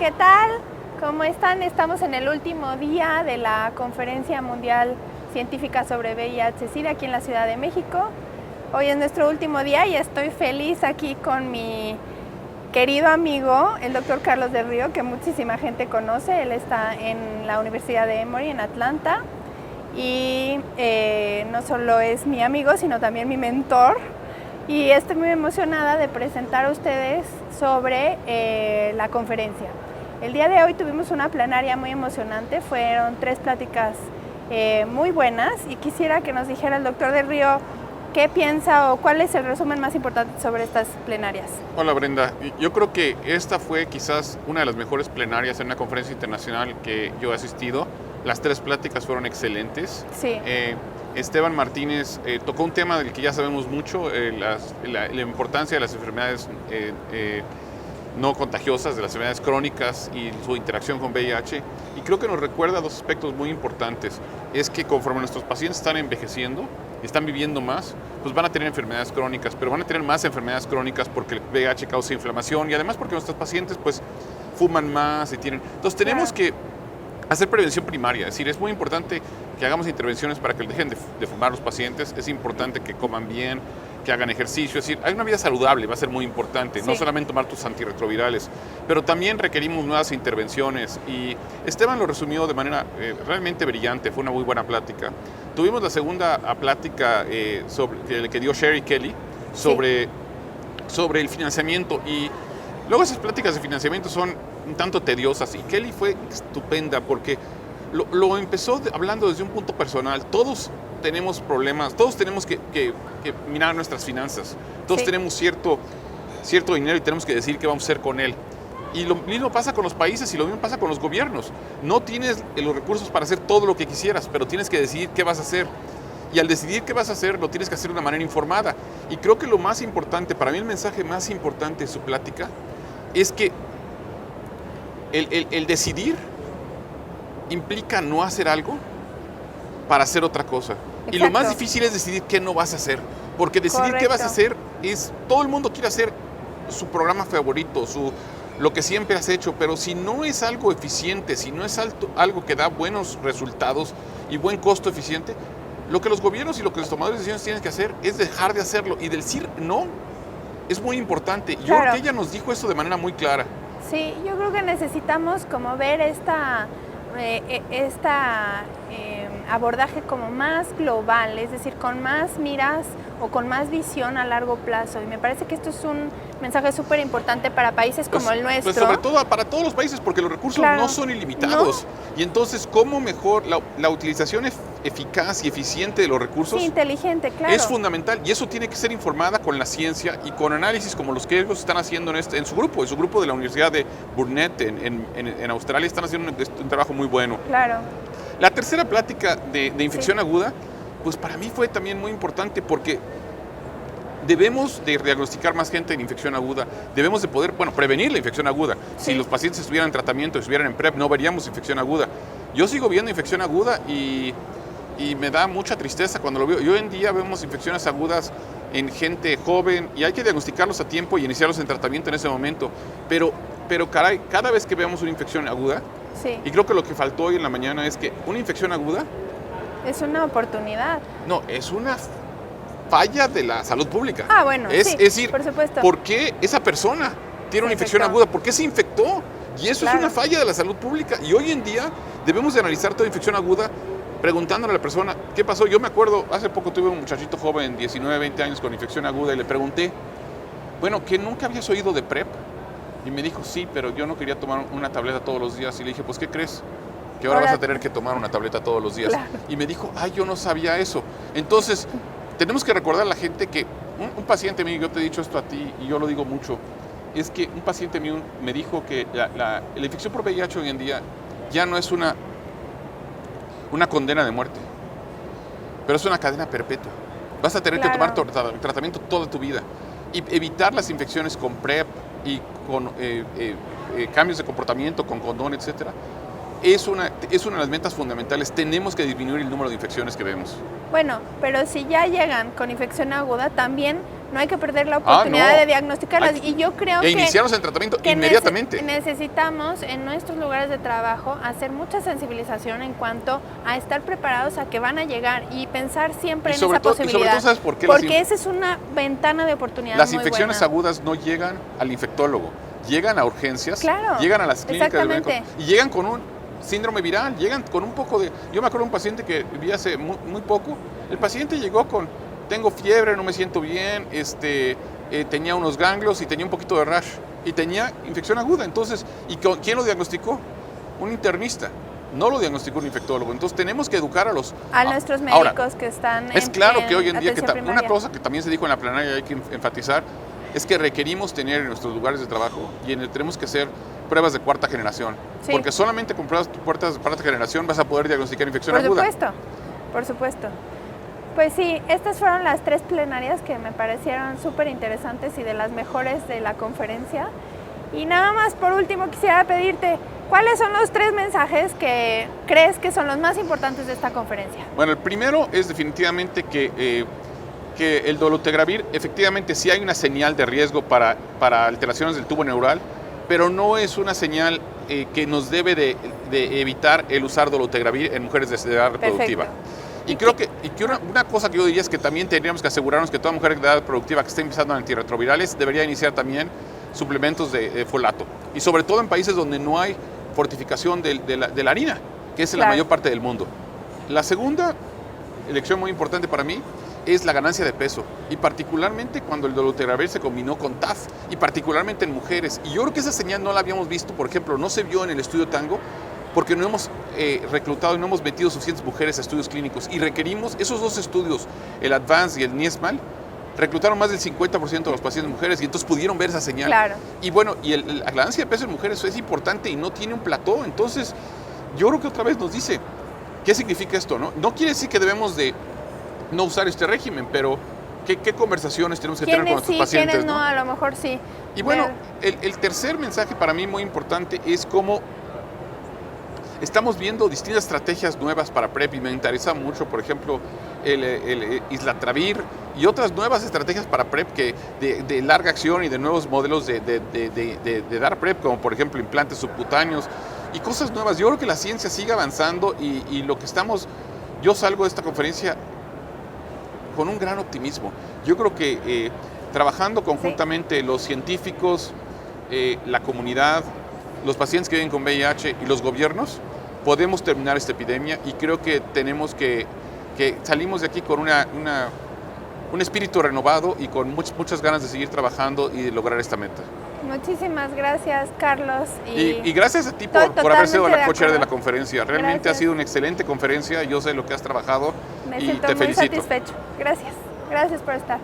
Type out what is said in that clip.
¿qué tal? ¿Cómo están? Estamos en el último día de la Conferencia Mundial Científica sobre VIH-Sida aquí en la Ciudad de México. Hoy es nuestro último día y estoy feliz aquí con mi querido amigo, el doctor Carlos del Río, que muchísima gente conoce. Él está en la Universidad de Emory, en Atlanta. Y no solo es mi amigo, sino también mi mentor. Y estoy muy emocionada de presentar a ustedes sobre la conferencia. El día de hoy tuvimos una plenaria muy emocionante, fueron 3 pláticas muy buenas y quisiera que nos dijera el doctor del Río qué piensa o cuál es el resumen más importante sobre estas plenarias. Hola Brenda, yo creo que esta fue quizás una de las mejores plenarias en una conferencia internacional que yo he asistido. Las 3 pláticas fueron excelentes. Sí. Esteban Martínez tocó un tema del que ya sabemos mucho, la importancia de las enfermedades no contagiosas, de las enfermedades crónicas y su interacción con VIH. Y creo que nos recuerda 2 aspectos muy importantes. Es que conforme nuestros pacientes están envejeciendo, están viviendo más, pues van a tener enfermedades crónicas, pero van a tener más enfermedades crónicas porque el VIH causa inflamación y además porque nuestros pacientes pues fuman más y tienen... Entonces tenemos que hacer prevención primaria, es decir, es muy importante que hagamos intervenciones para que dejen de fumar los pacientes, es importante que coman bien, que hagan ejercicio, es decir, hay una vida saludable, va a ser muy importante, no solamente tomar tus antirretrovirales, pero también requerimos nuevas intervenciones y Esteban lo resumió de manera realmente brillante, fue una muy buena plática. Tuvimos la segunda plática que dio Sherry Kelly sobre el financiamiento y luego esas pláticas de financiamiento son un tanto tediosas y Kelly fue estupenda porque lo empezó hablando desde un punto personal. Todos tenemos problemas, todos tenemos que mirar nuestras finanzas, todos tenemos cierto dinero y tenemos que decidir qué vamos a hacer con él. Y lo mismo pasa con los países y lo mismo pasa con los gobiernos. No tienes los recursos para hacer todo lo que quisieras, pero tienes que decidir qué vas a hacer. Y al decidir qué vas a hacer, lo tienes que hacer de una manera informada. Y creo que lo más importante, para mí el mensaje más importante de su plática, es que el decidir implica no hacer algo para hacer otra cosa. Exacto. Y lo más difícil es decidir qué no vas a hacer. Porque decidir qué vas a hacer es... Todo el mundo quiere hacer su programa favorito, lo que siempre has hecho, pero si no es algo eficiente, si no es algo que da buenos resultados y buen costo eficiente, lo que los gobiernos y lo que los tomadores de decisiones tienen que hacer es dejar de hacerlo. Y decir no es muy importante. Yo creo que ella nos dijo eso de manera muy clara. Sí, yo creo que necesitamos como ver esta abordaje como más global, es decir, con más miras o con más visión a largo plazo. Y me parece que esto es un mensaje súper importante para países como el nuestro. Pues sobre todo para todos los países, porque los recursos no son ilimitados. ¿No? Y entonces, ¿cómo mejor la utilización eficaz y eficiente de los recursos? Sí, inteligente, claro. Es fundamental y eso tiene que ser informada con la ciencia y con análisis como los que ellos están haciendo en su grupo de la Universidad de Burnet en Australia, están haciendo un trabajo muy bueno. Claro. La tercera plática de infección aguda, pues para mí fue también muy importante porque debemos de diagnosticar más gente en infección aguda, debemos de poder, prevenir la infección aguda. Si los pacientes estuvieran en tratamiento, estuvieran en PrEP, no veríamos infección aguda. Yo sigo viendo infección aguda y me da mucha tristeza cuando lo veo. Y hoy en día vemos infecciones agudas en gente joven y hay que diagnosticarlos a tiempo y iniciarlos en tratamiento en ese momento. Pero caray, cada vez que veamos una infección aguda, y creo que lo que faltó hoy en la mañana es que una infección aguda... Es una oportunidad. No, es una falla de la salud pública. Ah, bueno, es decir, por supuesto. ¿Por qué esa persona tiene una infección aguda? ¿Por qué se infectó? Y eso es una falla de la salud pública. Y hoy en día debemos de analizar toda infección aguda preguntándole a la persona, ¿qué pasó? Yo me acuerdo, hace poco tuve un muchachito joven, 19, 20 años, con infección aguda y le pregunté, bueno, ¿que nunca habías oído de PrEP? Y me dijo, sí, pero yo no quería tomar una tableta todos los días. Y le dije, pues, ¿qué crees? Que ahora vas a tener que tomar una tableta todos los días. Claro. Y me dijo, yo no sabía eso. Entonces, tenemos que recordar a la gente que un paciente mío, yo te he dicho esto a ti y yo lo digo mucho, es que un paciente mío me dijo que la infección por VIH hoy en día ya no es una condena de muerte, pero es una cadena perpetua. Vas a tener que tomar tratamiento toda tu vida y evitar las infecciones con PrEP y con cambios de comportamiento, con condón, etcétera. Es una de las metas fundamentales. Tenemos que disminuir el número de infecciones que vemos. Bueno, pero si ya llegan con infección aguda, también no hay que perder la oportunidad no. de diagnosticarlas. Y yo creo que iniciarlos en tratamiento inmediatamente. Necesitamos en nuestros lugares de trabajo hacer mucha sensibilización en cuanto a estar preparados a que van a llegar y pensar siempre en esa posibilidad. Y sobre todo, ¿sabes por qué? Porque esa es una ventana de oportunidad Las muy infecciones buena. agudas no llegan al infectólogo, llegan a urgencias, Claro, llegan a las clínicas exactamente. y llegan con un síndrome viral, llegan con un poco de... Yo me acuerdo de un paciente que vi hace muy poco, el paciente llegó con, tengo fiebre, no me siento bien, tenía unos ganglios y tenía un poquito de rash y tenía infección aguda. Entonces, ¿quién lo diagnosticó? Un internista. No lo diagnosticó un infectólogo. Entonces tenemos que educar a nuestros médicos que están es claro que hoy en día, primaria. una cosa que también se dijo en la plenaria y hay que enfatizar, es que requerimos tener en nuestros lugares de trabajo y tenemos que hacer pruebas de cuarta generación. Sí. Porque solamente con pruebas de cuarta generación vas a poder diagnosticar infección aguda. Por supuesto. Pues sí, estas fueron las 3 plenarias que me parecieron súper interesantes y de las mejores de la conferencia. Y nada más, por último, quisiera pedirte, ¿cuáles son los 3 mensajes que crees que son los más importantes de esta conferencia? Bueno, el primero es definitivamente que el dolutegravir, efectivamente sí hay una señal de riesgo para alteraciones del tubo neural, pero no es una señal que nos debe de evitar el usar dolutegravir en mujeres de edad reproductiva. Perfecto. Y creo que una cosa que yo diría es que también tendríamos que asegurarnos que toda mujer de edad reproductiva que esté empezando antirretrovirales debería iniciar también suplementos de folato. Y sobre todo en países donde no hay fortificación de la harina, que es en la mayor parte del mundo. La segunda elección muy importante para mí es la ganancia de peso, y particularmente cuando el dolutegravir se combinó con TAF, y particularmente en mujeres. Y yo creo que esa señal no la habíamos visto, por ejemplo, no se vio en el estudio Tango, porque no hemos reclutado y no hemos metido suficientes mujeres a estudios clínicos, y requerimos esos 2 estudios, el Advance y el NIESMAL, reclutaron más del 50% de los pacientes mujeres y entonces pudieron ver esa señal. Claro. Y bueno, la ganancia de peso en mujeres es importante y no tiene un plató. Entonces, yo creo que otra vez nos dice, ¿qué significa esto? No quiere decir que debemos de no usar este régimen, pero ¿qué conversaciones tenemos que tener con nuestros pacientes? ¿Quiénes no? A lo mejor sí. Y bueno, el tercer mensaje para mí muy importante es cómo estamos viendo distintas estrategias nuevas para PrEP y me interesa mucho, por ejemplo, el islatravir y otras nuevas estrategias para PrEP de larga acción y de nuevos modelos de dar PrEP, como por ejemplo implantes subcutáneos y cosas nuevas. Yo creo que la ciencia sigue avanzando y lo que yo salgo de esta conferencia con un gran optimismo. Yo creo que trabajando conjuntamente los científicos, la comunidad, los pacientes que viven con VIH y los gobiernos, podemos terminar esta epidemia y creo que tenemos que salimos de aquí con un espíritu renovado y con muchas ganas de seguir trabajando y de lograr esta meta. Muchísimas gracias, Carlos. Y gracias a ti por haber sido la co-chair de la conferencia. Realmente ha sido una excelente conferencia. Yo sé lo que has trabajado y te felicito. Me siento muy satisfecho. Gracias por estar.